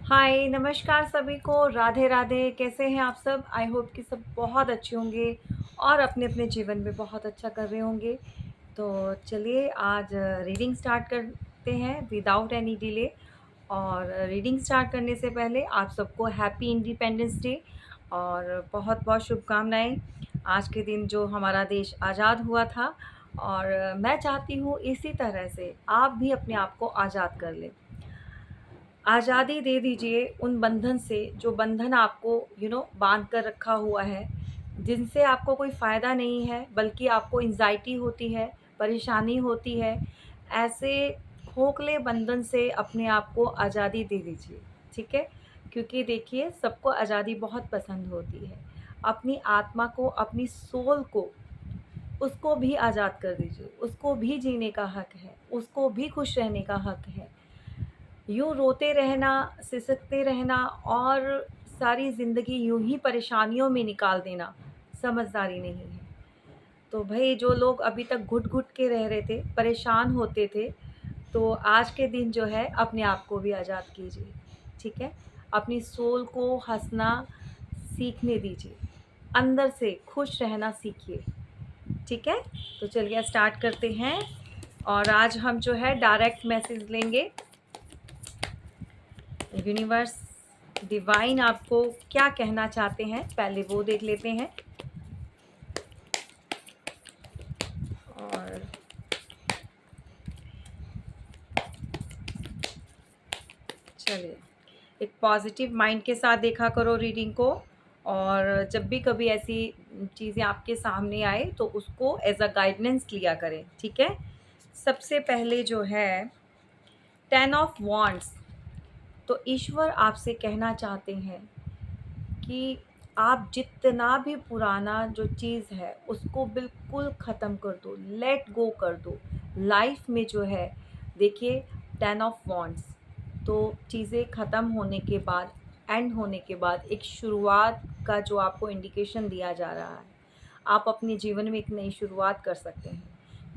हाय नमस्कार सभी को, राधे राधे। कैसे हैं आप सब? आई होप कि सब बहुत अच्छे होंगे और अपने अपने जीवन में बहुत अच्छा कर रहे होंगे। तो चलिए आज रीडिंग स्टार्ट करते हैं विदाउट एनी डिले। और रीडिंग स्टार्ट करने से पहले आप सबको हैप्पी इंडिपेंडेंस डे और बहुत बहुत शुभकामनाएं। आज के दिन जो हमारा देश आज़ाद हुआ था, और मैं चाहती हूँ इसी तरह से आप भी अपने आप को आज़ाद कर लें। आज़ादी दे दीजिए उन बंधन से जो बंधन आपको बांध कर रखा हुआ है, जिनसे आपको कोई फ़ायदा नहीं है बल्कि आपको एंग्ज़ायटी होती है, परेशानी होती है। ऐसे खोखले बंधन से अपने आप को आज़ादी दे दीजिए, ठीक है? क्योंकि देखिए सबको आज़ादी बहुत पसंद होती है। अपनी आत्मा को, अपनी सोल को, उसको भी आज़ाद कर दीजिए। उसको भी जीने का हक है, उसको भी खुश रहने का हक है। यूँ रोते रहना, सिसकते रहना और सारी ज़िंदगी यूँ ही परेशानियों में निकाल देना समझदारी नहीं है। तो भई जो लोग अभी तक घुट-घुट के रह रहे थे, परेशान होते थे, तो आज के दिन जो है अपने आप को भी आज़ाद कीजिए, ठीक है? अपनी सोल को हँसना सीखने दीजिए, अंदर से खुश रहना सीखिए, ठीक है? तो चलिए स्टार्ट करते हैं। और आज हम जो है डायरेक्ट मैसेज लेंगे। यूनिवर्स, डिवाइन आपको क्या कहना चाहते हैं पहले वो देख लेते हैं। और चलिए, एक पॉजिटिव माइंड के साथ देखा करो रीडिंग को। और जब भी कभी ऐसी चीज़ें आपके सामने आए तो उसको एज अ गाइडेंस लिया करें, ठीक है? सबसे पहले जो है 10 ऑफ वॉन्ड्स। तो ईश्वर आपसे कहना चाहते हैं कि आप जितना भी पुराना जो चीज़ है उसको बिल्कुल ख़त्म कर दो, लेट गो कर दो। लाइफ में जो है देखिए 10 ऑफ वॉन्ड्स, तो चीज़ें ख़त्म होने के बाद, एंड होने के बाद एक शुरुआत का जो आपको इंडिकेशन दिया जा रहा है। आप अपने जीवन में एक नई शुरुआत कर सकते हैं।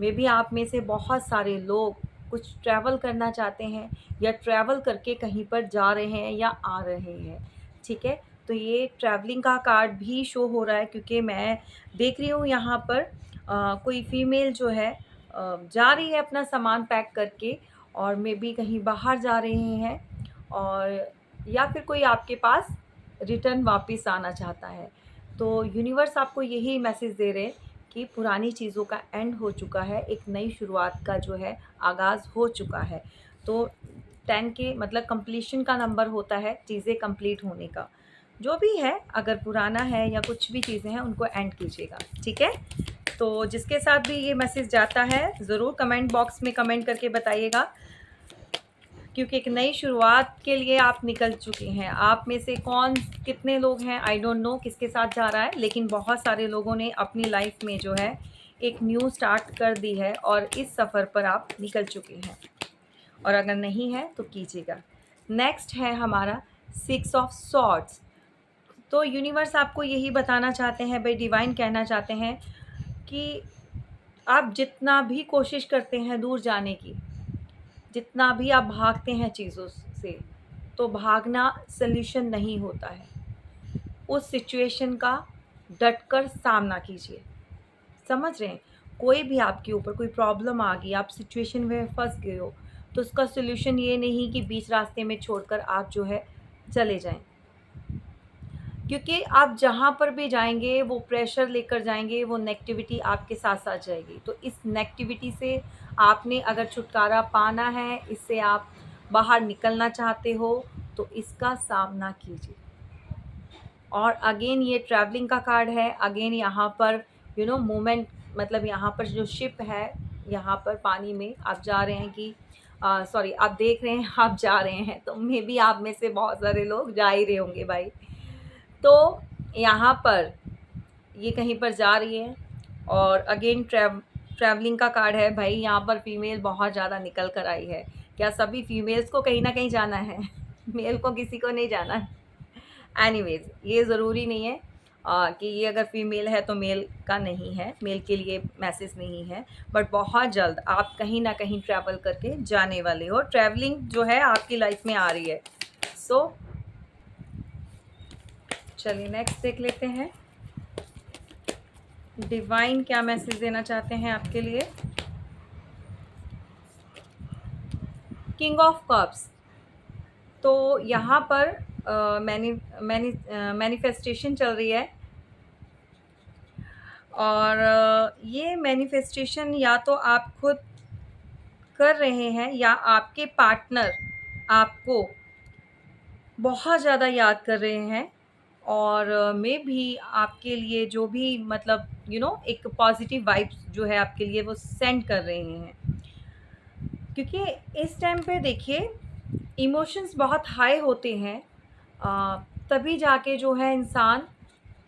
मे बी आप में से बहुत सारे लोग कुछ ट्रैवल करना चाहते हैं या ट्रैवल करके कहीं पर जा रहे हैं या आ रहे हैं, ठीक है? तो ये ट्रैवलिंग का कार्ड भी शो हो रहा है, क्योंकि मैं देख रही हूँ यहाँ पर कोई फीमेल जो है जा रही है अपना सामान पैक करके, और मे बी कहीं बाहर जा रहे हैं, और या फिर कोई आपके पास रिटर्न वापस आना चाहता है। तो यूनिवर्स आपको यही मैसेज दे रहे हैं कि पुरानी चीज़ों का एंड हो चुका है, एक नई शुरुआत का जो है आगाज़ हो चुका है। तो 10 के मतलब कंप्लीशन का नंबर होता है चीज़ें कंप्लीट होने का। जो भी है, अगर पुराना है या कुछ भी चीज़ें हैं उनको एंड कीजिएगा, ठीक है? तो जिसके साथ भी ये मैसेज जाता है ज़रूर कमेंट बॉक्स में कमेंट करके बताइएगा, क्योंकि एक नई शुरुआत के लिए आप निकल चुके हैं। आप में से कौन कितने लोग हैं, आई डोंट नो किसके साथ जा रहा है, लेकिन बहुत सारे लोगों ने अपनी लाइफ में जो है एक न्यू स्टार्ट कर दी है और इस सफ़र पर आप निकल चुके हैं। और अगर नहीं है तो कीजिएगा। नेक्स्ट है हमारा 6 ऑफ सॉर्ड्स। तो यूनिवर्स आपको यही बताना चाहते हैं, भाई डिवाइन कहना चाहते हैं कि आप जितना भी कोशिश करते हैं दूर जाने की, जितना भी आप भागते हैं चीज़ों से, तो भागना सल्यूशन नहीं होता है। उस सिचुएशन का डटकर सामना कीजिए। समझ रहे हैं? कोई भी आपके ऊपर कोई प्रॉब्लम आ गई, आप सिचुएशन में फँस गए हो, तो उसका सॉल्यूशन ये नहीं कि बीच रास्ते में छोड़कर आप जो है चले जाएँ। क्योंकि आप जहाँ पर भी जाएँगे वो प्रेशर लेकर जाएँगे, वो नेगेटिविटी आपके साथ-साथ जाएगी। तो इस नेगेटिविटी से आपने अगर छुटकारा पाना है, इससे आप बाहर निकलना चाहते हो, तो इसका सामना कीजिए। और अगेन ये ट्रैवलिंग का कार्ड है। अगेन यहाँ पर मूवमेंट, मतलब यहाँ पर जो शिप है, यहाँ पर पानी में आप जा रहे हैं कि सॉरी, आप देख रहे हैं आप जा रहे हैं, तो मे बी आप में से बहुत सारे लोग जा ही रहे होंगे भाई। तो यहाँ पर ये कहीं पर जा रही है, और अगेन ट्रैवलिंग का कार्ड है भाई। यहाँ पर फीमेल बहुत ज़्यादा निकल कर आई है। क्या सभी फीमेल्स को कहीं ना कहीं जाना है? मेल को किसी को नहीं जाना है। एनीवेज, ये ज़रूरी नहीं है कि ये अगर फीमेल है तो मेल का नहीं है, मेल के लिए मैसेज नहीं है। बट बहुत जल्द आप कहीं ना कहीं ट्रैवल करके जाने वाले हो। ट्रैवलिंग जो है आपकी लाइफ में आ रही है, सो चलिए नेक्स्ट देख लेते हैं, डिवाइन क्या मैसेज देना चाहते हैं आपके लिए। किंग ऑफ कप्स, तो यहाँ पर मैनिफेस्टेशन चल रही है, और ये मैनिफेस्टेशन या तो आप खुद कर रहे हैं या आपके पार्टनर आपको बहुत ज़्यादा याद कर रहे हैं, और मे भी आपके लिए जो भी मतलब एक पॉजिटिव वाइब्स जो है आपके लिए वो सेंड कर रहे हैं। क्योंकि इस टाइम पे देखिए इमोशंस बहुत हाई होते हैं, तभी जाके जो है इंसान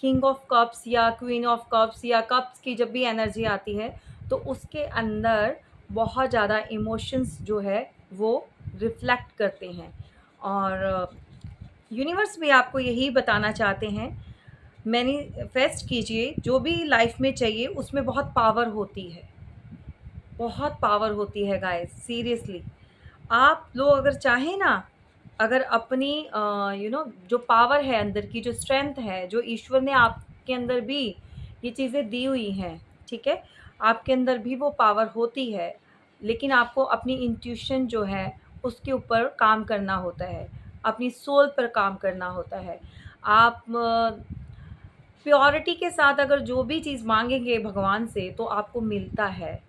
किंग ऑफ कप्स या क्वीन ऑफ कप्स या कप्स की जब भी एनर्जी आती है तो उसके अंदर बहुत ज़्यादा इमोशंस जो है वो रिफ्लेक्ट करते हैं। और यूनिवर्स भी आपको यही बताना चाहते हैं, मैनिफेस्ट कीजिए जो भी लाइफ में चाहिए, उसमें बहुत पावर होती है, बहुत पावर होती है गाइस, सीरियसली। आप लोग अगर चाहें ना, अगर अपनी जो पावर है अंदर की, जो स्ट्रेंथ है, जो ईश्वर ने आपके अंदर भी ये चीज़ें दी हुई हैं, ठीक है, आपके अंदर भी वो पावर होती है, लेकिन आपको अपनी इंट्यूशन जो है उसके ऊपर काम करना होता है, अपनी सोल पर काम करना होता है। आप प्योरिटी के साथ अगर जो भी चीज़ मांगेंगे भगवान से तो आपको मिलता है।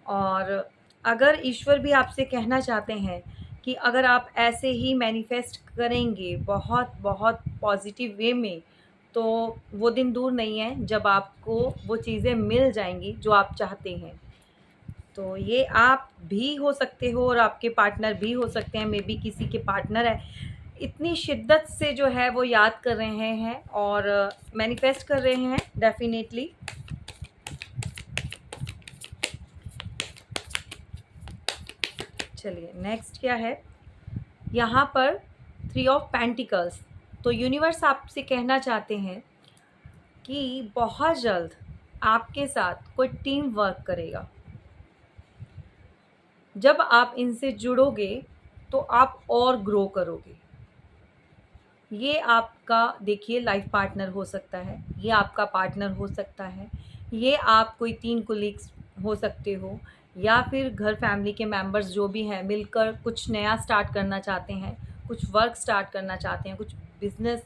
और अगर ईश्वर भी आपसे कहना चाहते हैं कि अगर आप ऐसे ही मैनिफेस्ट करेंगे बहुत बहुत पॉजिटिव वे में, तो वो दिन दूर नहीं है जब आपको वो चीज़ें मिल जाएंगी जो आप चाहते हैं। तो ये आप भी हो सकते हो और आपके पार्टनर भी हो सकते हैं, मे बी किसी के पार्टनर है, इतनी शिद्दत से जो है वो याद कर रहे हैं और मैनिफेस्ट कर रहे हैं डेफिनेटली। चलिए नेक्स्ट क्या है, यहाँ पर 3 ऑफ पेंटिकल्स, तो यूनिवर्स आपसे कहना चाहते हैं कि बहुत जल्द आपके साथ कोई टीम वर्क करेगा। जब आप इनसे जुड़ोगे तो आप और ग्रो करोगे। ये आपका देखिए लाइफ पार्टनर हो सकता है, ये आपका पार्टनर हो सकता है, ये आप कोई 3 कोलीग्स हो सकते हो, या फिर घर फैमिली के मेंबर्स जो भी हैं मिलकर कुछ नया स्टार्ट करना चाहते हैं, कुछ वर्क स्टार्ट करना चाहते हैं, कुछ बिज़नेस,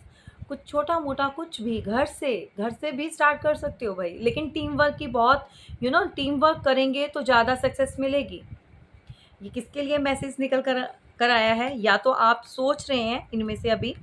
कुछ छोटा-मोटा, कुछ भी घर से भी स्टार्ट कर सकते हो भाई, लेकिन टीम वर्क की बहुत टीम वर्क करेंगे तो ज़्यादा सक्सेस मिलेगी। ये किसके लिए मैसेज निकल कर आया है, या तो आप सोच रहे हैं इनमें से अभी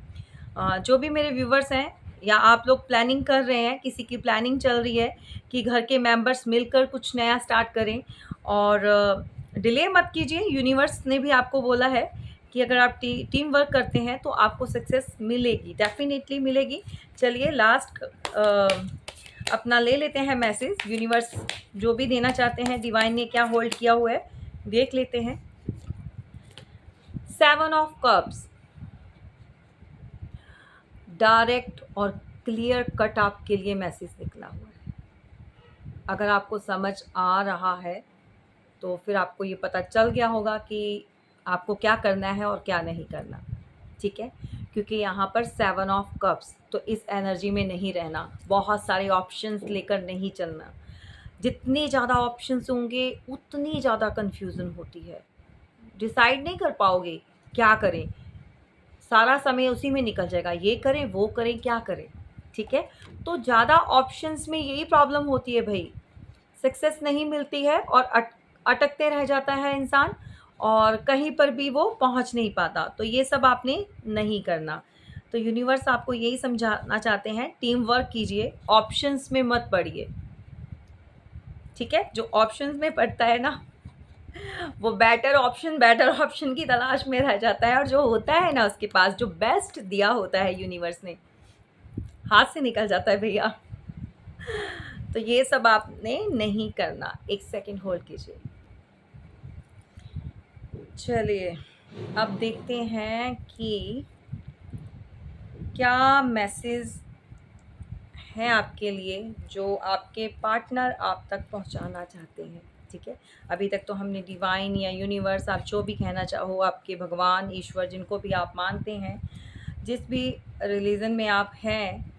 जो भी मेरे व्यूवर्स हैं, या आप लोग प्लानिंग कर रहे हैं, किसी की प्लानिंग चल रही है कि घर के मेंबर्स मिलकर कुछ नया स्टार्ट करें, और डिले मत कीजिए। यूनिवर्स ने भी आपको बोला है कि अगर आप टीम वर्क करते हैं तो आपको सक्सेस मिलेगी, डेफिनेटली मिलेगी। चलिए लास्ट अपना ले लेते हैं मैसेज, यूनिवर्स जो भी देना चाहते हैं, डिवाइन ने क्या होल्ड किया हुआ है देख लेते हैं। 7 ऑफ कप्स, डायरेक्ट और क्लियर कट आपके लिए मैसेज निकला हुआ है। अगर आपको समझ आ रहा है तो फिर आपको ये पता चल गया होगा कि आपको क्या करना है और क्या नहीं करना, ठीक है, क्योंकि यहाँ पर 7 ऑफ कप्स, तो इस एनर्जी में नहीं रहना, बहुत सारे ऑप्शंस लेकर नहीं चलना। जितने ज़्यादा ऑप्शंस होंगे उतनी ज़्यादा कन्फ्यूज़न होती है, डिसाइड नहीं कर पाओगे क्या करें, सारा समय उसी में निकल जाएगा, ये करें वो करें क्या करें, ठीक है। तो ज़्यादा ऑप्शंस में यही प्रॉब्लम होती है भाई, सक्सेस नहीं मिलती है और अटकते रह जाता है इंसान, और कहीं पर भी वो पहुंच नहीं पाता। तो ये सब आपने नहीं करना। तो यूनिवर्स आपको यही समझाना चाहते हैं, टीम वर्क कीजिए, ऑप्शंस में मत पड़िए, ठीक है। जो ऑप्शंस में पड़ता है ना वो बेटर ऑप्शन की तलाश में रह जाता है, और जो होता है ना उसके पास जो बेस्ट दिया होता है यूनिवर्स ने, हाथ से निकल जाता है भैया। तो ये सब आपने नहीं करना। एक सेकंड होल्ड कीजिए। चलिए अब देखते हैं कि क्या मैसेज है आपके लिए जो आपके पार्टनर आप तक पहुंचाना चाहते हैं। ठीक है। अभी तक तो हमने डिवाइन या यूनिवर्स, आप जो भी कहना चाहो, आपके भगवान, ईश्वर, जिनको भी आप मानते हैं, जिस भी रिलीजन में आप हैं,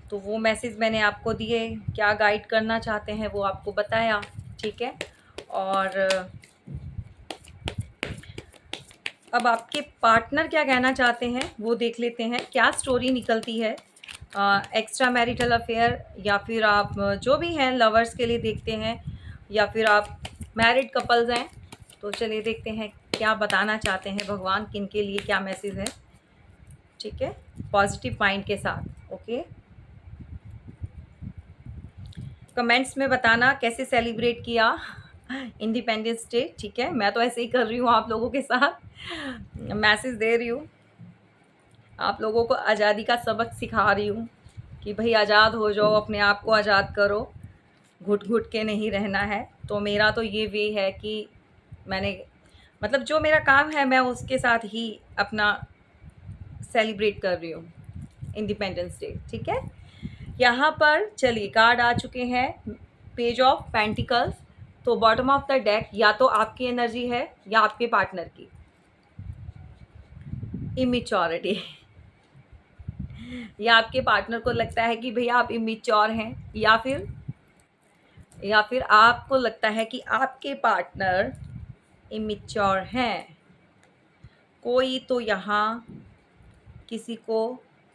तो वो मैसेज मैंने आपको दिए, क्या गाइड करना चाहते हैं वो आपको बताया, ठीक है। और अब आपके पार्टनर क्या कहना चाहते हैं वो देख लेते हैं, क्या स्टोरी निकलती है। एक्स्ट्रा मैरिटल अफेयर, या फिर आप जो भी हैं लवर्स के लिए देखते हैं, या फिर आप मैरिड कपल्स हैं, तो चलिए देखते हैं क्या बताना चाहते हैं भगवान, किन के लिए क्या मैसेज है, ठीक है। पॉजिटिव माइंड के साथ, ओके। कमेंट्स में बताना कैसे सेलिब्रेट किया इंडिपेंडेंस डे, ठीक है। मैं तो ऐसे ही कर रही हूँ, आप लोगों के साथ मैसेज दे रही हूँ, आप लोगों को आज़ादी का सबक सिखा रही हूँ कि भाई आज़ाद हो जाओ, अपने आप को आज़ाद करो, घुट घुट के नहीं रहना है। तो मेरा तो ये वे है कि मैंने, मतलब जो मेरा काम है मैं उसके साथ ही अपना सेलिब्रेट कर रही हूँ इंडिपेंडेंस डे, ठीक है। यहाँ पर चलिए कार्ड आ चुके हैं, पेज ऑफ पेंटिकल्स। तो बॉटम ऑफ द डेक या तो आपकी एनर्जी है या आपके पार्टनर की इमेच्योरिटी या आपके पार्टनर को लगता है कि भैया आप इमेच्योर हैं, या फिर आपको लगता है कि आपके पार्टनर इमेच्योर हैं। कोई तो यहाँ किसी को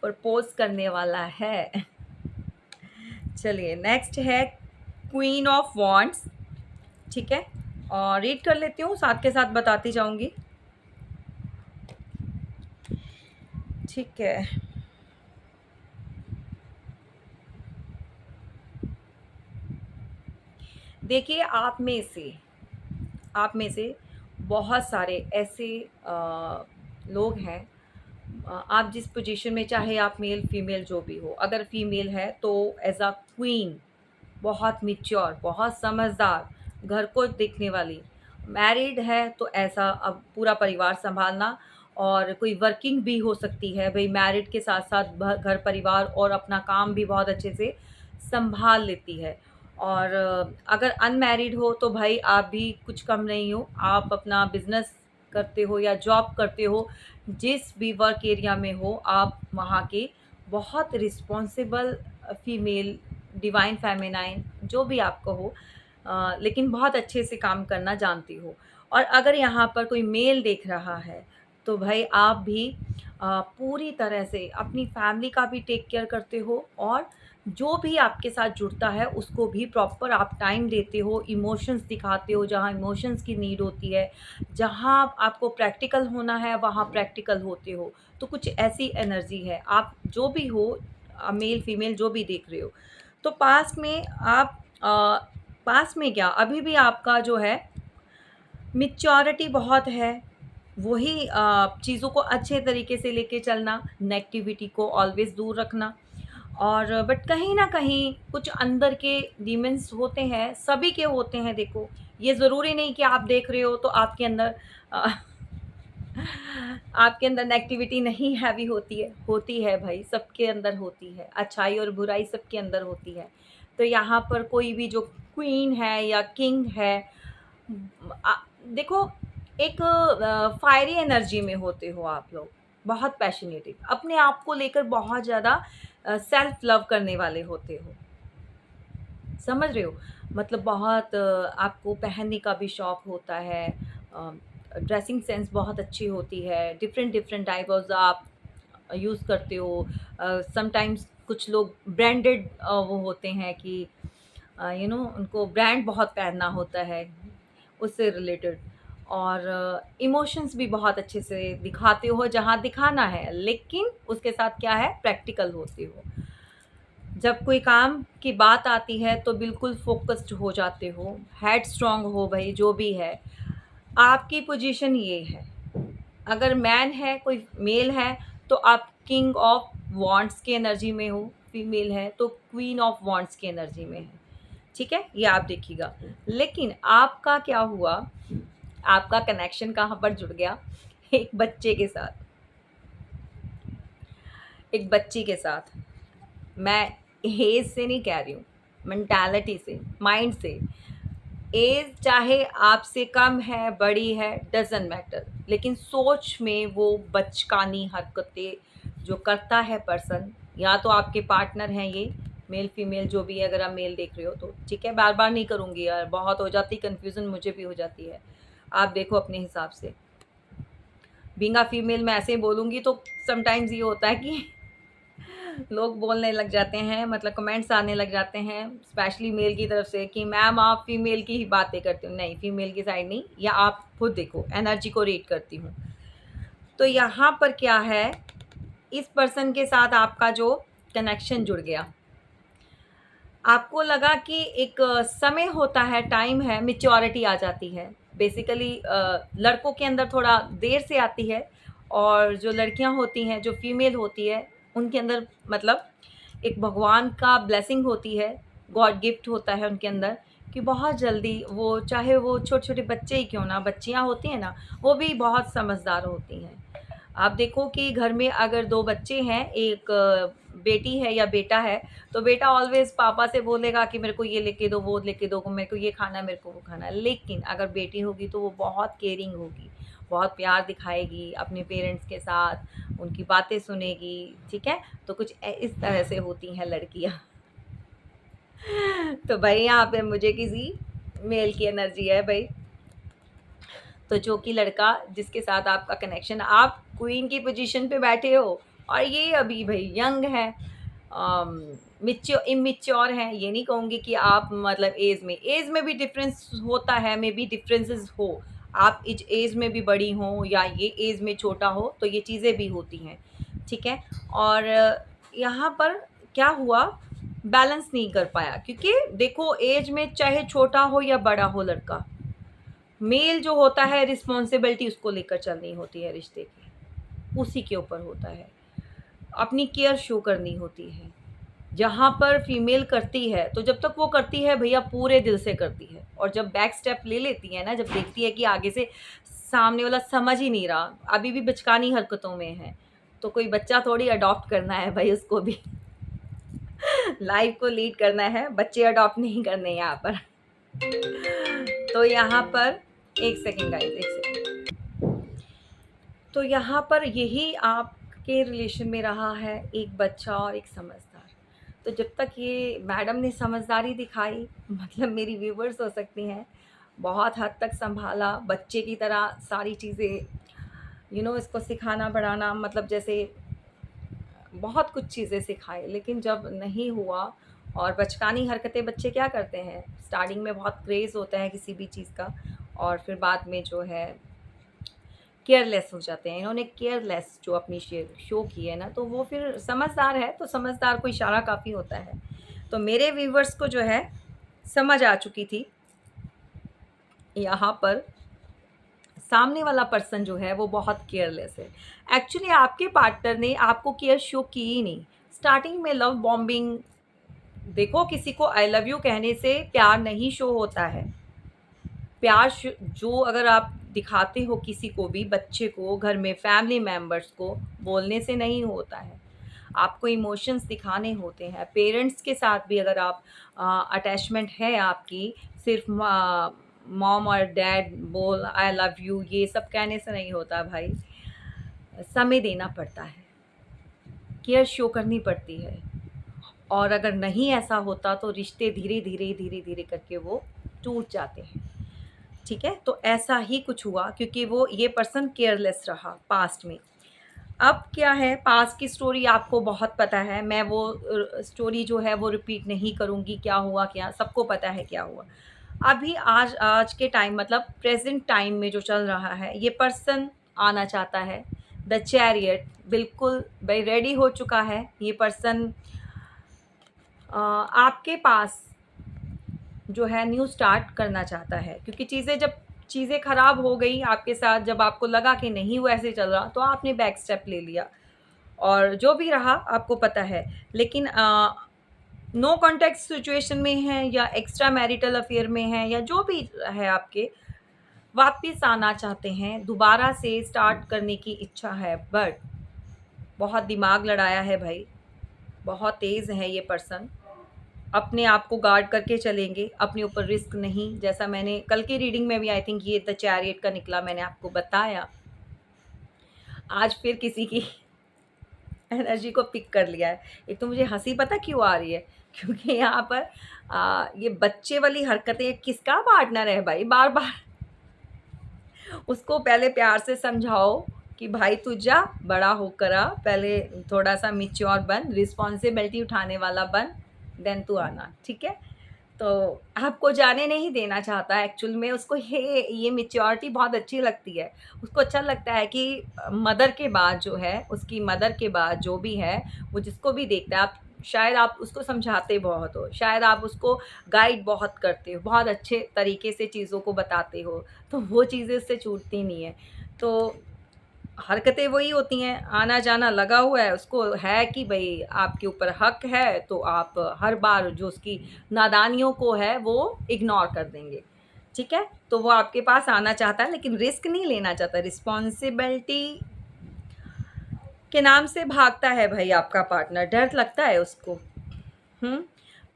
प्रपोज करने वाला है। चलिए नेक्स्ट है क्वीन ऑफ वॉन्ड्स, ठीक है। और रीड कर लेती हूँ, साथ के साथ बताती जाऊंगी, ठीक है। देखिए आप में से बहुत सारे ऐसे लोग हैं, आप जिस पोजीशन में, चाहे आप मेल फीमेल जो भी हो, अगर फीमेल है तो एज अ क्वीन, बहुत मिच्योर, बहुत समझदार, घर को देखने वाली। मैरिड है तो ऐसा अब पूरा परिवार संभालना, और कोई वर्किंग भी हो सकती है भाई, मैरिड के साथ साथ घर परिवार और अपना काम भी बहुत अच्छे से संभाल लेती है। और अगर अनमैरिड हो तो भाई आप भी कुछ कम नहीं हो, आप अपना बिजनेस करते हो या जॉब करते हो, जिस भी वर्क एरिया में हो, आप वहाँ के बहुत रिस्पॉन्सिबल फीमेल, डिवाइन फेमिनाइन, जो भी आप कहो, लेकिन बहुत अच्छे से काम करना जानती हो। और अगर यहाँ पर कोई मेल देख रहा है तो भाई आप भी पूरी तरह से अपनी फैमिली का भी टेक केयर करते हो, और जो भी आपके साथ जुड़ता है उसको भी प्रॉपर आप टाइम देते हो, इमोशंस दिखाते हो जहाँ इमोशंस की नीड होती है, जहाँ आपको प्रैक्टिकल होना है वहाँ प्रैक्टिकल होते हो। तो कुछ ऐसी एनर्जी है, आप जो भी हो, मेल फीमेल जो भी देख रहे हो। तो पास्ट में आप पास्ट में क्या, अभी भी आपका जो है मैच्योरिटी बहुत है, वही चीज़ों को अच्छे तरीके से लेके चलना, नेगेटिविटी को ऑलवेज दूर रखना। और बट कहीं ना कहीं कुछ अंदर के डीमंस होते हैं, सभी के होते हैं। देखो, ये ज़रूरी नहीं कि आप देख रहे हो तो आपके अंदर अ, आपके अंदर नेगेटिविटी नहीं हैवी होती है भाई, सबके अंदर होती है, अच्छाई और बुराई सबके अंदर होती है। तो यहाँ पर कोई भी जो क्वीन है या किंग है, देखो, एक फायरी एनर्जी में होते हो आप लोग, बहुत पैशनेटिव, अपने आप को लेकर बहुत ज़्यादा सेल्फ लव करने वाले होते हो, समझ रहे हो। मतलब बहुत आपको पहनने का भी शौक होता है, ड्रेसिंग सेंस बहुत अच्छी होती है, डिफरेंट डिफरेंट डाइवर्स आप यूज़ करते हो। समटाइम्स कुछ लोग ब्रांडेड वो होते हैं कि उनको ब्रांड बहुत पहनना होता है, उससे रिलेटेड। और इमोशंस भी बहुत अच्छे से दिखाते हो जहाँ दिखाना है, लेकिन उसके साथ क्या है, प्रैक्टिकल होते हो। जब कोई काम की बात आती है तो बिल्कुल फोकस्ड हो जाते हो, हेड स्ट्रांग हो भाई, जो भी है आपकी पोजीशन ये है। अगर मैन है, कोई मेल है, तो आप किंग ऑफ वॉन्ड्स की एनर्जी में हो, फीमेल है तो क्वीन ऑफ वॉन्ड्स की एनर्जी में है, ठीक है। ये आप देखिएगा। लेकिन आपका क्या हुआ, आपका कनेक्शन कहाँ पर जुड़ गया, एक बच्चे के साथ, एक बच्ची के साथ। मैं एज से नहीं कह रही हूँ, मेंटालिटी से, माइंड से। एज चाहे आपसे कम है, बड़ी है, डज़न्ट मैटर, लेकिन सोच में वो बचकानी हरकतें जो करता है पर्सन, या तो आपके पार्टनर हैं ये, मेल फीमेल जो भी है, अगर आप मेल देख रहे हो तो ठीक है, बार-बार नहीं करूँगी यार, बहुत हो जाती कन्फ्यूज़न, मुझे भी हो जाती है। आप देखो अपने हिसाब से। बीइंग अ फीमेल मैं ऐसे ही बोलूँगी तो समटाइम्स ये होता है कि लोग बोलने लग जाते हैं, मतलब कमेंट्स आने लग जाते हैं स्पेशली मेल की तरफ से कि मैम आप फीमेल की ही बातें करते हो। नहीं, फीमेल की साइड नहीं, या आप खुद देखो एनर्जी को रीड करती हूँ। तो यहाँ पर क्या है, इस पर्सन के साथ आपका जो कनेक्शन जुड़ गया, आपको लगा कि एक समय होता है, टाइम है, मैच्योरिटी आ जाती है। बेसिकली लड़कों के अंदर थोड़ा देर से आती है, और जो लड़कियां होती हैं, जो फीमेल होती है, उनके अंदर मतलब एक भगवान का ब्लेसिंग होती है, गॉड गिफ्ट होता है उनके अंदर, कि बहुत जल्दी वो, चाहे वो छोटे-छोटे बच्चे ही क्यों ना, बच्चियाँ होती हैं ना, वो भी बहुत समझदार होती हैं। आप देखो कि घर में अगर 2 बच्चे हैं, एक बेटी है या बेटा है, तो बेटा ऑलवेज़ पापा से बोलेगा कि मेरे को ये लेके दो, वो लेके दो, मेरे को ये खाना है, मेरे को वो खाना है। लेकिन अगर बेटी होगी तो वो बहुत केयरिंग होगी, बहुत प्यार दिखाएगी अपने पेरेंट्स के साथ, उनकी बातें सुनेगी, ठीक है? तो कुछ इस तरह से होती हैं लड़कियाँ। तो भाई यहाँ पे मुझे किसी मेल की एनर्जी है भई। तो जो कि लड़का जिसके साथ आपका कनेक्शन, आप क्वीन की पोजीशन पे बैठे हो और ये अभी भई यंग है, इमैच्योर हैं। ये नहीं कहूँगी कि आप मतलब एज में भी डिफरेंस होता है, मे बी डिफरेंसेस हो। आप इज एज में भी बड़ी हो या ये एज में छोटा हो, तो ये चीज़ें भी होती हैं, ठीक है? और यहाँ पर क्या हुआ, बैलेंस नहीं कर पाया, क्योंकि देखो एज में चाहे छोटा हो या बड़ा हो लड़का, मेल जो होता है रिस्पॉन्सिबिलिटी उसको लेकर चलनी होती है रिश्ते की, उसी के ऊपर होता है। अपनी केयर शो करनी होती है। जहाँ पर फीमेल करती है, तो जब तक वो करती है भैया पूरे दिल से करती है, और जब बैक स्टेप ले लेती है ना, जब देखती है कि आगे से सामने वाला समझ ही नहीं रहा, अभी भी बचकानी हरकतों में है, तो कोई बच्चा थोड़ी अडॉप्ट करना है भाई उसको भी। लाइफ को लीड करना है, बच्चे अडॉप्ट नहीं करने हैं यहाँ पर। तो यहाँ पर एक सेकंड गाइस, एक सेकंड। तो यहाँ पर यही आपके रिलेशन में रहा है, एक बच्चा और एक समझदार। तो जब तक ये मैडम ने समझदारी दिखाई, मतलब मेरी व्यूवर्स हो सकती हैं, बहुत हद तक सँभाला, बच्चे की तरह सारी चीज़ें इसको सिखाना, बढ़ाना, मतलब जैसे बहुत कुछ चीज़ें सिखाई, लेकिन जब नहीं हुआ, और बचकानी हरकतें बच्चे क्या करते हैं, स्टार्टिंग में बहुत क्रेज़ होता है किसी भी चीज़ का, और फिर बाद में जो है केयरलेस हो जाते हैं। इन्होंने केयरलेस जो अपनी शो की है ना, तो वो फिर समझदार है, तो समझदार को इशारा काफ़ी होता है। तो मेरे व्यूवर्स को जो है समझ आ चुकी थी, यहाँ पर सामने वाला पर्सन जो है वो बहुत केयरलेस है। एक्चुअली आपके पार्टनर ने आपको केयर शो की ही नहीं। स्टार्टिंग में लव बॉम्बिंग, देखो किसी को आई लव यू कहने से प्यार नहीं शो होता है। प्यार जो अगर आप दिखाते हो किसी को भी, बच्चे को, घर में फैमिली मेंबर्स को, बोलने से नहीं होता है। आपको इमोशंस दिखाने होते हैं। पेरेंट्स के साथ भी अगर आप अटैचमेंट है आपकी, सिर्फ मॉम और डैड बोल आई लव यू ये सब कहने से नहीं होता भाई, समय देना पड़ता है, केयर शो करनी पड़ती है। और अगर नहीं ऐसा होता तो रिश्ते धीरे धीरे धीरे धीरे करके वो टूट जाते हैं, ठीक है? तो ऐसा ही कुछ हुआ, क्योंकि वो ये पर्सन केयरलेस रहा पास्ट में। अब क्या है, पास्ट की स्टोरी आपको बहुत पता है, मैं वो स्टोरी जो है वो रिपीट नहीं करूँगी, क्या हुआ क्या, सबको पता है क्या हुआ। अभी आज आज के टाइम, मतलब प्रेज़ेंट टाइम में जो चल रहा है, ये पर्सन आना चाहता है। द चैरियट बिल्कुल भाई रेडी हो चुका है। ये पर्सन आपके पास जो है न्यू स्टार्ट करना चाहता है, क्योंकि चीज़ें ख़राब हो गई आपके साथ, जब आपको लगा कि नहीं वो ऐसे चल रहा, तो आपने बैक स्टेप ले लिया, और जो भी रहा आपको पता है। लेकिन नो कॉन्टैक्ट सिचुएशन में हैं, या एक्स्ट्रा मैरिटल अफेयर में हैं, या जो भी है, आपके वापस आना चाहते हैं, दोबारा से स्टार्ट करने की इच्छा है, बट बहुत दिमाग लड़ाया है भाई, बहुत तेज़ है ये पर्सन। अपने आप को गार्ड करके चलेंगे, अपने ऊपर रिस्क नहीं, जैसा मैंने कल की रीडिंग में भी आई थिंक ये द चैरियट का निकला, मैंने आपको बताया। आज फिर किसी की एनर्जी को पिक कर लिया है। एक तो मुझे हँसी पता क्यों आ रही है? क्योंकि यहाँ पर ये बच्चे वाली हरकतें, किसका पार्टनर है भाई? बार-बार उसको पहले प्यार से समझाओ कि भाई तू जा, बड़ा होकर आ, पहले थोड़ा-सा मैच्योर बन, रिस्पॉन्सिबिलिटी उठाने वाला बन, देन तू आना, ठीक है? तो आपको जाने नहीं देना चाहता एक्चुअल में, उसको ये मैच्योरिटी बहुत अच्छी लगती है। उसको अच्छा लगता है कि मदर के बाद जो है, उसकी मदर के बाद जो भी है, वो जिसको भी देखता है, आप शायद आप उसको समझाते बहुत हो, शायद आप उसको गाइड बहुत करते हो, बहुत अच्छे तरीके से चीज़ों को बताते हो, तो वो चीज़ें उससे छूटती नहीं है। तो हरकतें वही होती हैं, आना-जाना लगा हुआ है, उसको है कि भई आपके ऊपर हक है, तो आप हर बार जो उसकी नादानियों को है, वो इग्नोर कर देंगे, ठीक है? तो वो आपके पास आना चाहता है, लेकिन रिस्क नहीं लेना चाहता, रिस्पॉन्सिबिलिटी के नाम से भागता है भई आपका पार्टनर, डर लगता है उसको। हुँ?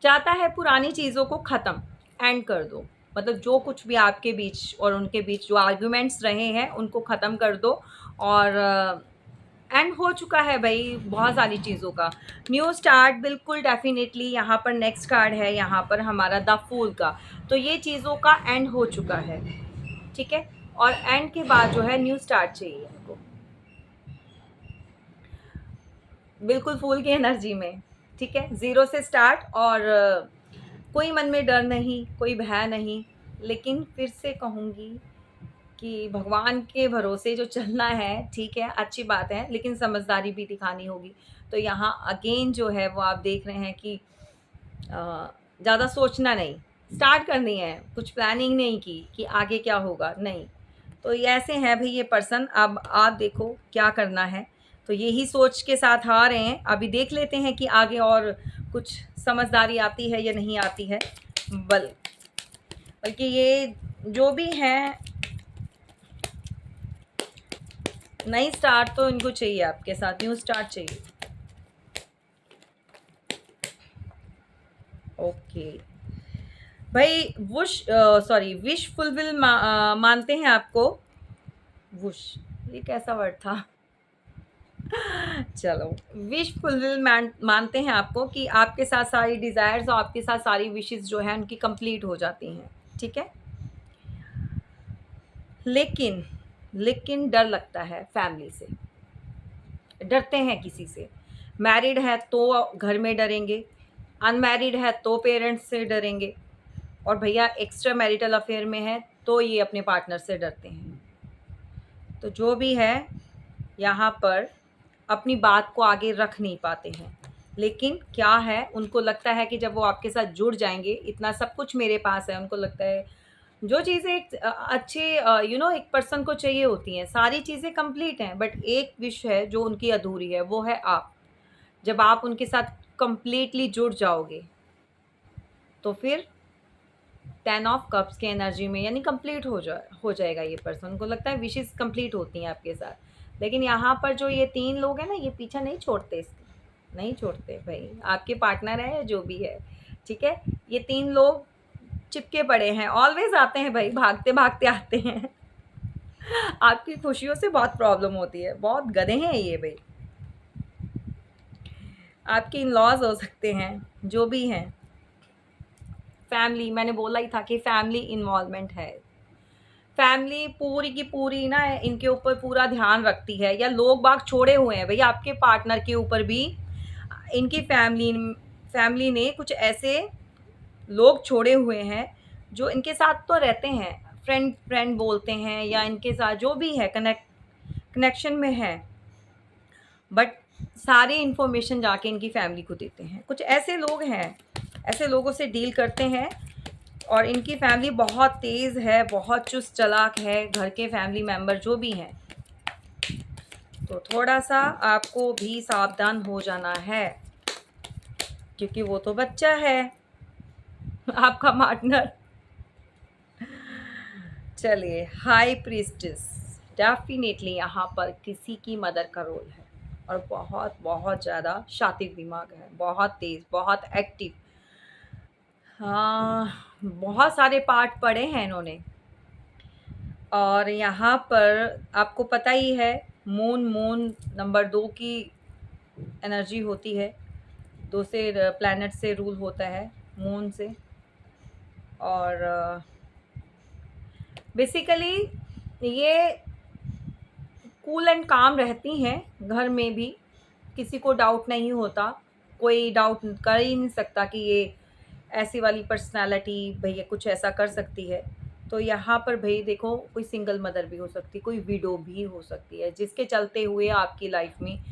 चाहता है पुरानी चीज़ों को ख़त्म, एंड कर दो। मतलब जो कुछ भी आपके बीच और उनके बीच जो आर्ग्यूमेंट्स रहे हैं, उनको ख़त्म कर दो, और एंड हो चुका है भई बहुत सारी चीज़ों का। न्यू स्टार्ट बिल्कुल डेफ़िनेटली यहाँ पर नेक्स्ट कार्ड है, यहाँ पर हमारा द फूल का। तो ये चीज़ों का एंड हो चुका है, ठीक है? और एंड के बाद जो है न्यू स्टार्ट चाहिए आपको। बिल्कुल फूल की एनर्जी में, ठीक है? ज़ीरो से स्टार्ट, और कोई मन में डर नहीं, कोई भय नहीं, लेकिन फिर से कहूँगी कि भगवान के भरोसे जो चलना है, ठीक है, अच्छी बात है, लेकिन समझदारी भी दिखानी होगी। तो यहाँ अगेन जो है वो आप देख रहे हैं कि ज़्यादा सोचना नहीं, स्टार्ट करनी है, कुछ प्लानिंग नहीं की कि आगे क्या होगा, नहीं। तो ये ऐसे हैं भई ये पर्सन, अब आप देखो क्या करना है। तो यही सोच के साथ आ रहे हैं, अभी देख लेते हैं कि आगे और कुछ समझदारी आती है या नहीं आती है। बल्कि ये जो भी हैं, नई स्टार्ट तो इनको चाहिए, आपके साथ न्यू स्टार्ट चाहिए। ओके भाई, विश फुलफिल मानते हैं आपको। वुश, ये कैसा वर्ड था? चलो, विश फुलफिल मानते हैं आपको कि आपके साथ सारी डिज़ायर्स और आपके साथ सारी विशेस जो हैं उनकी कंप्लीट हो जाती हैं, ठीक है? लेकिन लेकिन डर लगता है फैमिली से, डरते हैं किसी से। मैरिड है तो घर में डरेंगे, अनमैरिड है तो पेरेंट्स से डरेंगे, और भैया एक्स्ट्रा मैरिटल अफेयर में है तो ये अपने पार्टनर से डरते हैं। तो जो भी है, यहाँ पर अपनी बात को आगे रख नहीं पाते हैं। लेकिन क्या है, उनको लगता है कि जब वो आपके साथ जुड़ जाएँगे, इतना सब कुछ मेरे पास है, उनको लगता है जो चीज़ें एक अच्छे एक पर्सन को चाहिए होती हैं, सारी चीज़ें कंप्लीट हैं, बट एक विश है जो उनकी अधूरी है, वो है आप। जब आप उनके साथ कंप्लीटली जुड़ जाओगे, तो फिर 10 ऑफ कप्स की एनर्जी में, यानी कंप्लीट हो जाएगा ये पर्सन। उनको लगता है विशेज़ कंप्लीट होती हैं आपके साथ। लेकिन यहाँ पर जो ये 3 लोग हैं ना, ये पीछा नहीं छोड़ते नहीं छोड़ते भई, आपके पार्टनर है या जो भी है, ठीक है? ये 3 लोग चिपके पड़े हैं, ऑलवेज़ आते हैं भई, भागते-भागते आते हैं। आपकी खुशियों से बहुत प्रॉब्लम होती है, बहुत गधे हैं ये भई। आपके इन-लॉज़ हो सकते हैं, जो भी हैं। फैमिली, मैंने बोला ही था कि फैमिली इन्वॉल्वमेंट है। फैमिली पूरी की पूरी ना इनके ऊपर पूरा ध्यान रखती है, या लोग बाग छोड़े हुए हैं भैया आपके पार्टनर के ऊपर भी। इनकी फैमिली ने कुछ ऐसे लोग छोड़े हुए हैं जो इनके साथ तो रहते हैं, फ्रेंड फ्रेंड बोलते हैं, या इनके साथ जो भी है कनेक्शन में है, बट सारी इन्फॉर्मेशन जाके इनकी फैमिली को देते हैं। कुछ ऐसे लोग हैं, ऐसे लोगों से डील करते हैं, और इनकी फैमिली बहुत तेज़ है, बहुत चुस्त चालाक है, घर के फैमिली मेंबर जो भी हैं। तो थोड़ा-सा आपको भी सावधान हो जाना है, क्योंकि वो तो बच्चा है, आपका पार्टनर। चलिए, हाई प्रीस्टेस, डेफ़िनेटली यहाँ पर किसी की मदर का रोल है, और बहुत बहुत ज़्यादा शातिर दिमाग है, बहुत तेज़, बहुत एक्टिव। हाँ, बहुत सारे पार्ट पढ़े हैं इन्होंने। और यहाँ पर आपको पता ही है, मून मून नंबर 2 की एनर्जी होती है। 2 से प्लैनेट से रूल होता है, मून से। और बेसिकली ये कूल एंड काम रहती हैं घर में भी, किसी को डाउट नहीं होता, कोई डाउट कर ही नहीं सकता कि ये ऐसी वाली पर्सनालिटी भैया कुछ ऐसा कर सकती है। तो यहाँ पर भई देखो, कोई सिंगल मदर भी हो सकती है, कोई विडो भी हो सकती है, जिसके चलते हुए आपकी लाइफ में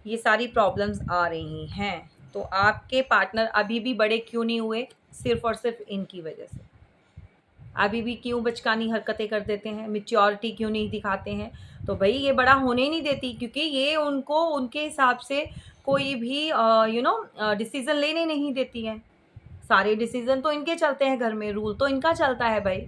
ये सारी प्रॉब्लम्स आ रही हैं। तो आपके पार्टनर अभी भी बड़े क्यों नहीं हुए? सिर्फ़ और सिर्फ़ इनकी वजह से। अभी भी क्यों बचकानी हरकतें कर देते हैं, मैच्योरिटी क्यों नहीं दिखाते हैं? तो भई ये बड़ा होने ही नहीं देती, क्योंकि ये उनको उनके हिसाब से कोई भी डिसीज़न लेने नहीं देती हैं। सारे डिसीज़न तो इनके चलते हैं घर में, रूल तो इनका चलता है भई।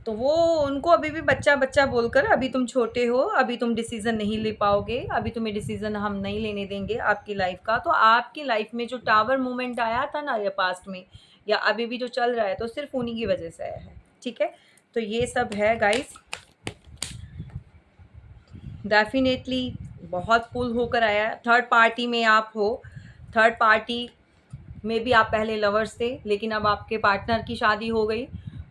तो वो उनको अभी भी बच्चा-बच्चा बोलकर, अभी तुम छोटे हो, अभी तुम डिसीज़न नहीं ले पाओगे, अभी तुम्हें डिसीज़न हम नहीं लेने देंगे आपकी लाइफ़ का। तो आपकी लाइफ़ में जो टावर मोमेंट आया था ना, या पास्ट में या अभी भी जो चल रहा है, तो सिर्फ़ उन्हीं की वजह से आया है, ठीक है? तो ये सब है गाइज़। डेफ़िनेटली बहुत पुल होकर आया है। थर्ड पार्टी में आप हो, थर्ड पार्टी में भी आप पहले लवर्स थे, लेकिन अब आपके पार्टनर की शादी हो गई,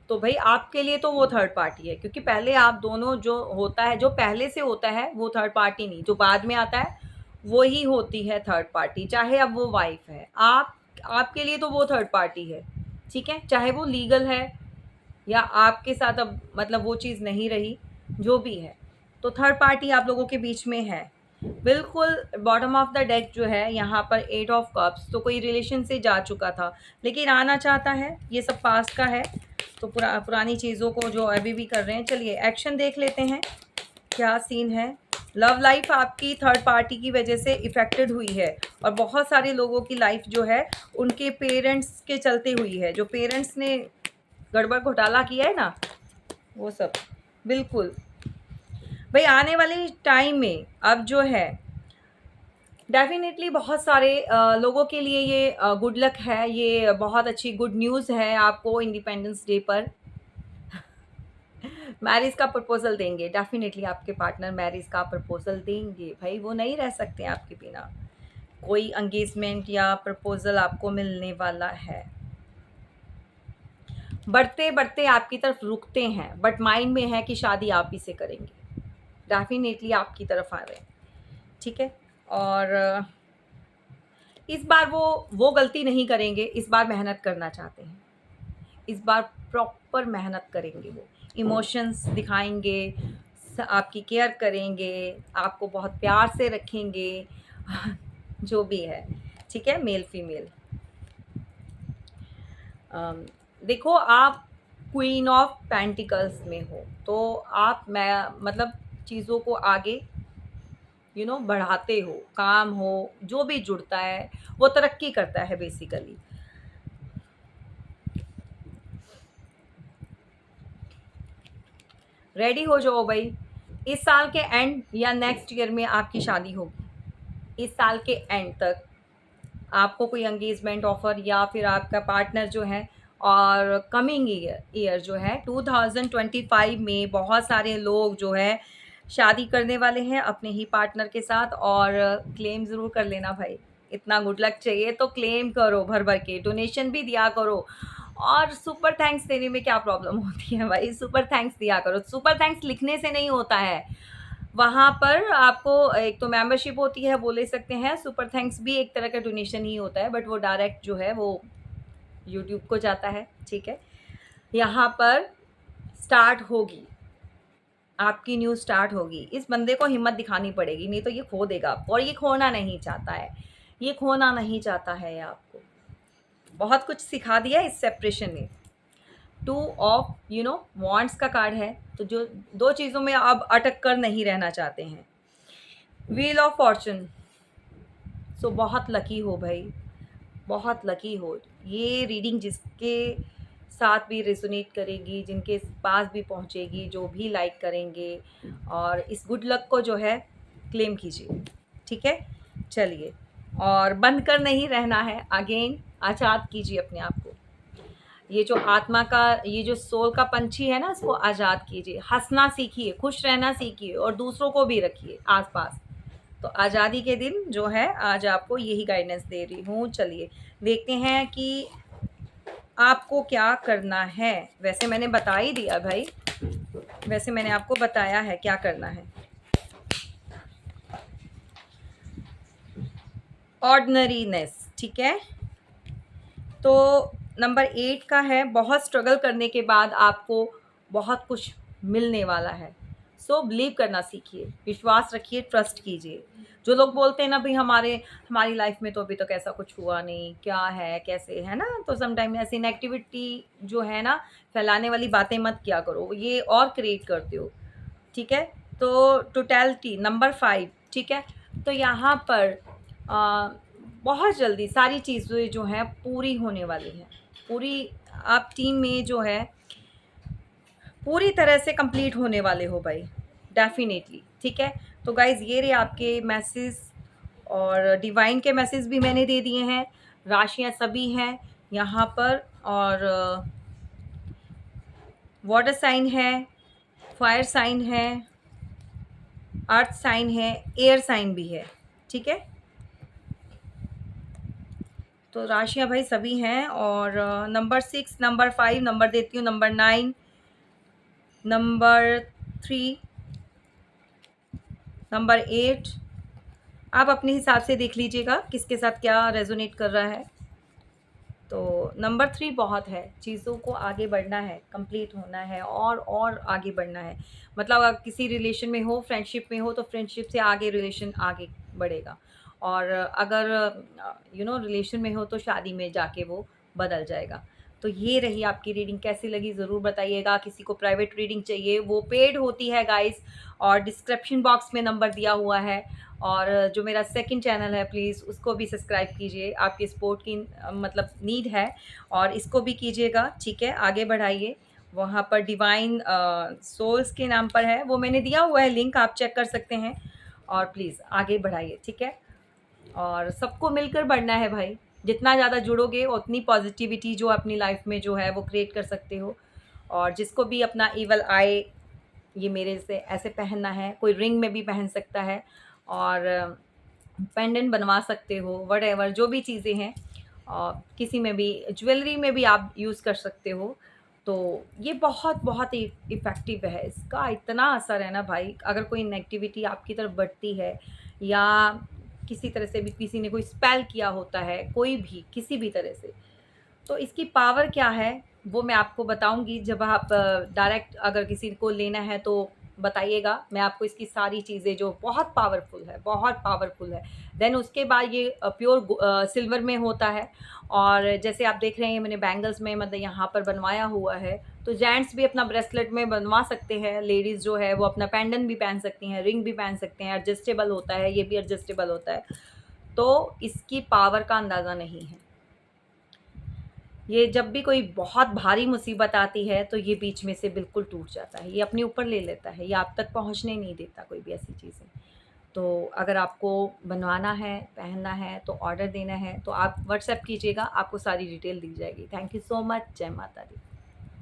तो भई आपके लिए तो वो थर्ड पार्टी है, क्योंकि पहले आप दोनों जो होता है, जो पहले से होता है, वो थर्ड पार्टी नहीं, जो बाद में आता है, वो ही होती है थर्ड पार्टी, चाहे अब वो वाइफ़ है। आपके लिए तो वो थर्ड पार्टी है, ठीक है? चाहे वो लीगल है या आपके साथ अब मतलब वो चीज़ नहीं रही, जो भी है। तो थर्ड पार्टी आप लोगों के बीच में है। बिल्कुल बॉटम ऑफ द डेक जो है यहाँ पर 8 ऑफ कप्स, तो कोई रिलेशन से जा चुका था, लेकिन आना चाहता है, ये सब पास्ट का है। तो पुरानी चीज़ों को जो अभी भी कर रहे हैं। चलिए एक्शन देख लेते हैं, क्या सीन है। लव लाइफ आपकी थर्ड पार्टी की वजह से इफ़ेक्टेड हुई है, और बहुत सारे लोगों की लाइफ जो है उनके पेरेंट्स के चलते हुई है। जो पेरेंट्स ने गड़बड़ घोटाला किया है ना, वो सब बिल्कुल। भाई आने वाले टाइम में अब जो है, डेफ़िनेटली बहुत सारे लोगों के लिए ये गुड लक है, ये बहुत अच्छी गुड न्यूज़ है आपको इंडिपेंडेंस डे पर। मैरिज का प्रपोज़ल देंगे, डेफ़िनेटली आपके पार्टनर मैरिज का प्रपोज़ल देंगे। भाई वो नहीं रह सकते आपके बिना। कोई एंगेजमेंट या प्रपोज़ल आपको मिलने वाला है। बढ़ते-बढ़ते आपकी तरफ रुकते हैं, बट माइंड में है कि शादी आप ही से करेंगे। डेफ़िनेटली आपकी तरफ आ रहे हैं, ठीक है? और इस बार वो गलती नहीं करेंगे, इस बार मेहनत करना चाहते हैं। इस बार प्रॉपर मेहनत करेंगे वो, इमोशंस दिखाएँगे, आपकी केयर करेंगे, आपको बहुत प्यार से रखेंगे, जो भी है, ठीक है? Male female. देखो आप क्वीन ऑफ पेंटिकल्स में हो, तो आप मैं मतलब चीज़ों को आगे बढ़ाते हो, काम हो, जो भी जुड़ता है, वो तरक्की करता है बेसिकली। रेडी हो जाओ भाई, इस साल के एंड या नेक्स्ट ईयर में आपकी शादी होगी। इस साल के एंड तक आपको कोई एंगेजमेंट ऑफ़र या फिर आपका पार्टनर जो है, और कमिंग ईयर जो है 2025 में बहुत सारे लोग जो है शादी करने वाले हैं अपने ही पार्टनर के साथ। और क्लेम ज़रूर कर लेना भाई, इतना गुड लक चाहिए तो क्लेम करो भर-भर के, डोनेशन भी दिया करो। और सुपर थैंक्स देने में क्या प्रॉब्लम होती है भाई, सुपर थैंक्स दिया करो। सुपर थैंक्स लिखने से नहीं होता है, वहाँ पर आपको एक तो मेंबरशिप होती है, वो ले सकते हैं। सुपर थैंक्स भी एक तरह का डोनेशन ही होता है, बट वो डायरेक्ट जो है वो यूट्यूब को जाता है, ठीक है? यहाँ पर स्टार्ट होगी, आपकी न्यूज़ स्टार्ट होगी। इस बंदे को हिम्मत दिखानी पड़ेगी, नहीं तो ये खो देगा आपको, और ये खोना नहीं चाहता है। ये खोना नहीं चाहता है ये आपको। बहुत कुछ सिखा दिया इस सेपरेशन ने। 2 ऑफ वांड्स का कार्ड है, तो जो 2 चीज़ों में अब अटक कर नहीं रहना चाहते हैं। व्हील ऑफ फॉर्च्यून, सो बहुत लकी हो भाई, बहुत लकी हो। ये रीडिंग जिसके साथ भी रेजोनेट करेगी, जिनके पास भी पहुंचेगी, जो भी लाइक करेंगे, और इस गुड लक को जो है क्लेम कीजिए, ठीक है? चलिए, और बंद कर नहीं रहना है, अगेन आज़ाद कीजिए अपने आप को। ये जो आत्मा का, ये जो सोल का पंछी है ना, इसको आज़ाद कीजिए, हंसना सीखिए, खुश रहना सीखिए और दूसरों को भी रखिए आसपास। तो आज़ादी के दिन जो है आज आपको यही गाइडेंस दे रही हूँ। चलिए देखते हैं कि आपको क्या करना है। वैसे मैंने बता ही दिया भाई, वैसे मैंने आपको बताया है क्या करना है। ऑर्डिनरीनेस, ठीक है। तो नंबर 8 का है, बहुत स्ट्रगल करने के बाद आपको बहुत कुछ मिलने वाला है। सो बिलीव करना सीखिए, विश्वास रखिए, ट्रस्ट कीजिए। जो लोग बोलते हैं ना भाई हमारी लाइफ में तो अभी तक ऐसा कुछ हुआ नहीं, क्या है, कैसे है ना, तो समटाइम ऐसी नेगेटिविटी जो है ना, फैलाने वाली बातें मत किया करो, ये और क्रिएट करते हो, ठीक है। तो टोटलिटी नंबर 5, ठीक है। तो यहाँ पर आ, बहुत जल्दी सारी चीज़ें जो हैं पूरी होने वाली हैं। पूरी आप टीम में जो है पूरी तरह से कंप्लीट होने वाले हो भाई, डेफिनेटली, ठीक है। तो गाइज़ ये रहे आपके मैसेज, और डिवाइन के मैसेज भी मैंने दे दिए हैं, राशियाँ सभी हैं यहाँ पर, और वाटर साइन है, फायर साइन है, अर्थ साइन है, एयर साइन भी है, ठीक है। तो राशियाँ भाई सभी हैं, और नंबर 6, नंबर 5, नंबर देती हूँ नंबर 9, नंबर 3, नंबर 8। आप अपने हिसाब से देख लीजिएगा किसके साथ क्या रेजोनेट कर रहा है। तो नंबर 3 बहुत है, चीज़ों को आगे बढ़ना है, कंप्लीट होना है, और आगे बढ़ना है। मतलब आप किसी रिलेशन में हो, फ्रेंडशिप में हो, तो फ्रेंडशिप से आगे रिलेशन आगे बढ़ेगा, और अगर रिलेशन में हो तो शादी में जाके वो बदल जाएगा। तो ये रही आपकी रीडिंग, कैसी लगी ज़रूर बताइएगा। किसी को प्राइवेट रीडिंग चाहिए वो पेड होती है गाइस, और डिस्क्रिप्शन बॉक्स में नंबर दिया हुआ है, और जो मेरा सेकंड चैनल है प्लीज़ उसको भी सब्सक्राइब कीजिए, आपकी सपोर्ट की मतलब नीड है, और इसको भी कीजिएगा, ठीक है। आगे बढ़ाइए, वहाँ पर डिवाइन सोल्स के नाम पर है, वो मैंने दिया हुआ है लिंक, आप चेक कर सकते हैं, और प्लीज़ आगे बढ़ाइए, ठीक है। और सबको मिलकर बढ़ना है भाई, जितना ज़्यादा जुड़ोगे उतनी पॉजिटिविटी जो अपनी लाइफ में जो है वो क्रिएट कर सकते हो। और जिसको भी अपना ईवल आए, ये मेरे से ऐसे पहनना है, कोई रिंग में भी पहन सकता है, और पेंडेंट बनवा सकते हो, व्हाटएवर जो भी चीज़ें हैं, किसी में भी ज्वेलरी में भी आप यूज़ कर सकते हो। तो ये बहुत बहुत इफ़ेक्टिव है, इसका इतना असर है ना भाई। अगर कोई नेगेटिविटी आपकी तरफ बढ़ती है, या किसी तरह से भी किसी ने कोई स्पेल किया होता है, कोई भी किसी भी तरह से, तो इसकी पावर क्या है वो मैं आपको बताऊंगी। जब आप डायरेक्ट अगर किसी को लेना है तो बताइएगा, मैं आपको इसकी सारी चीज़ें जो बहुत पावरफुल है, बहुत पावरफुल है। देन उसके बाद ये प्योर सिल्वर में होता है, और जैसे आप देख रहे हैं मैंने बैंगल्स में मतलब यहाँ पर बनवाया हुआ है, तो जेंट्स भी अपना ब्रेसलेट में बनवा सकते हैं, लेडीज़ जो है वो अपना पेंडेंट भी पहन सकती हैं, रिंग भी पहन सकते हैं, एडजस्टेबल होता है, ये भी एडजस्टेबल होता है। तो इसकी पावर का अंदाज़ा नहीं है। ये जब भी कोई बहुत भारी मुसीबत आती है तो ये बीच में से बिल्कुल टूट जाता है, ये अपने ऊपर ले लेता है, ये आप तक पहुंचने नहीं देता कोई भी ऐसी चीज़ें। तो अगर आपको बनवाना है, पहनना है, तो ऑर्डर देना है तो आप व्हाट्सएप कीजिएगा, आपको सारी डिटेल दी जाएगी। Thank you so much. जय माता दी।